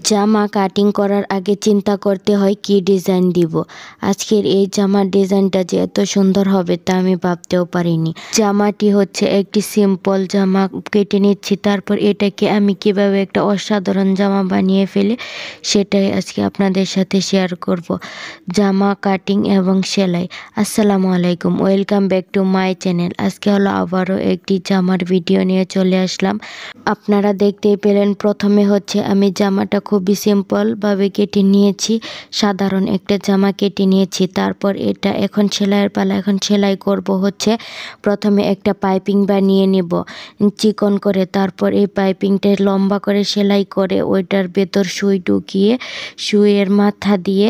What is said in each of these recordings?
জামা কাটিং করার আগে চিন্তা করতে হয় কি ডিজাইন দিব। আজকের এই জামার ডিজাইনটা যে এত সুন্দর হবে তা আমি ভাবতেও পারিনি। জামাটি হচ্ছে একটি সিম্পল জামা কেটে নিচ্ছি, তারপর এটাকে আমি কিভাবে একটা অসাধারণ জামা বানিয়ে ফেলি সেটাই আজকে আপনাদের সাথে শেয়ার করব। জামা কাটিং এবং সেলাই। আসসালামু আলাইকুম, welcome back to my channel. আজকে হলো আবারও একটি জামার ভিডিও নিয়ে চলে আসলাম। আপনারা দেখতেই পেলেন, প্রথমে হচ্ছে আমি জামাটা খুবই সিম্পলভাবে কেটে নিয়েছি, সাধারণ একটা জামা কেটে নিয়েছি। তারপর এটা এখন সেলাইয়ের পালা। এখন সেলাই করব হচ্ছে প্রথমে একটা পাইপিং বানিয়ে নেব চিকন করে, তারপর এই পাইপিংটা লম্বা করে সেলাই করে ওইটার ভেতর সুই ঢুকিয়ে সুইয়ের মাথা দিয়ে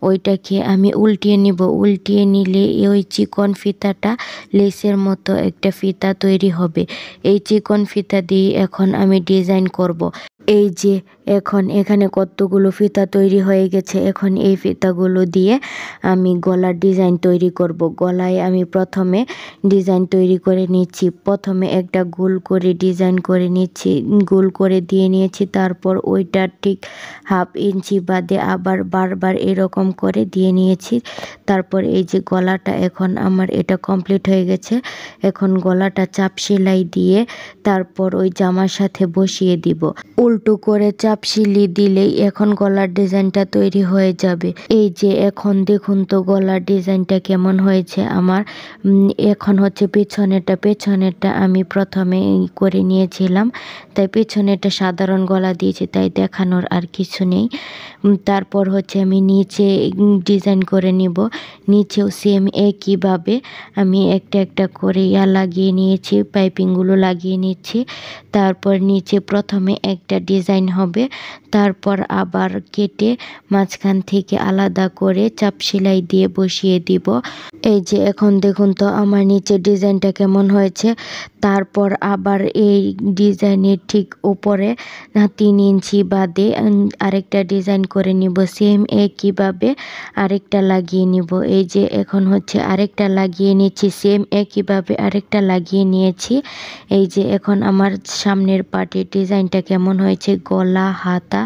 ওইটাকে আমি উল্টিয়ে নিব। উল্টিয়ে নিলে ওই চিকন ফিতাটা লেসের মতো একটা ফিতা তৈরি হবে। এই চিকন ফিতা দিয়ে এখন আমি ডিজাইন করব। এই যে এখন এখানে কতগুলো ফিতা তৈরি হয়ে গেছে। এখন এই ফিতাগুলো দিয়ে আমি গলার ডিজাইন তৈরি করব। গলায় আমি প্রথমে ডিজাইন তৈরি করে নিচ্ছি। প্রথমে একটা গোল করে ডিজাইন করে নিচ্ছি, গোল করে দিয়ে নিয়েছি। তারপর ওইটার ঠিক হাফ ইঞ্চি বাদে আবার বারবার এরকম করে দিয়ে নিয়েছি। তারপর এই যে গলাটা এখন আমার এটা কমপ্লিট হয়ে গেছে। এখন গলাটা চাপ সেলাই দিয়ে তারপর ওই জামার সাথে বসিয়ে দিব। উল্টো করে চাপ সেলাই দিলেই এখন গলার ডিজাইনটা তৈরি হয়ে যাবে। এই যে এখন দেখুন তো গলার ডিজাইনটা কেমন হয়েছে আমার। এখন হচ্ছে পেছনেরটা আমি প্রথমে করে নিয়েছিলাম, তাই পেছনেরটা সাধারণ গলা দিয়েছি, তাই দেখানোর আর কিছু নেই। তারপর হচ্ছে আমি নিচে ডিজাইন করে নিব। নিচেও সেম একইভাবে আমি একটা একটা করে লাগিয়ে নিয়েছি, পাইপিংগুলো লাগিয়ে নিচ্ছি। তারপর নিচে প্রথমে একটা ডিজাইন হবে, তারপর আবার কেটে মাঝখান থেকে আলাদা করে চাপ সেলাই দিয়ে বসিয়ে দিব। এই যে এখন দেখুন তো আমার নিচে ডিজাইনটা কেমন হয়েছে। তারপর আবার এই ডিজাইনের ঠিক উপরে 3 ইঞ্চি বাদে আরেকটা ডিজাইন করে নিব। সেম একইভাবে আরেকটা লাগিয়ে নিব। এই যে এখন হচ্ছে আরেকটা লাগিয়ে নিচ্ছি, সেম একইভাবে আরেকটা লাগিয়ে নিয়েছি। এই যে এখন আমার সামনের পার্টের ডিজাইনটা কেমন হয়েছে, গলা, হাতা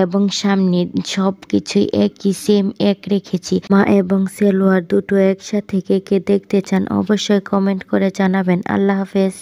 এবং সামনে সব কিছুই একই সেম এক রেখেছি। মা এবং সেলোয়ার দুটো একসাথে কে কে দেখতে চান অবশ্যই কমেন্ট করে জানাবেন। আল্লাহ হাফেজ।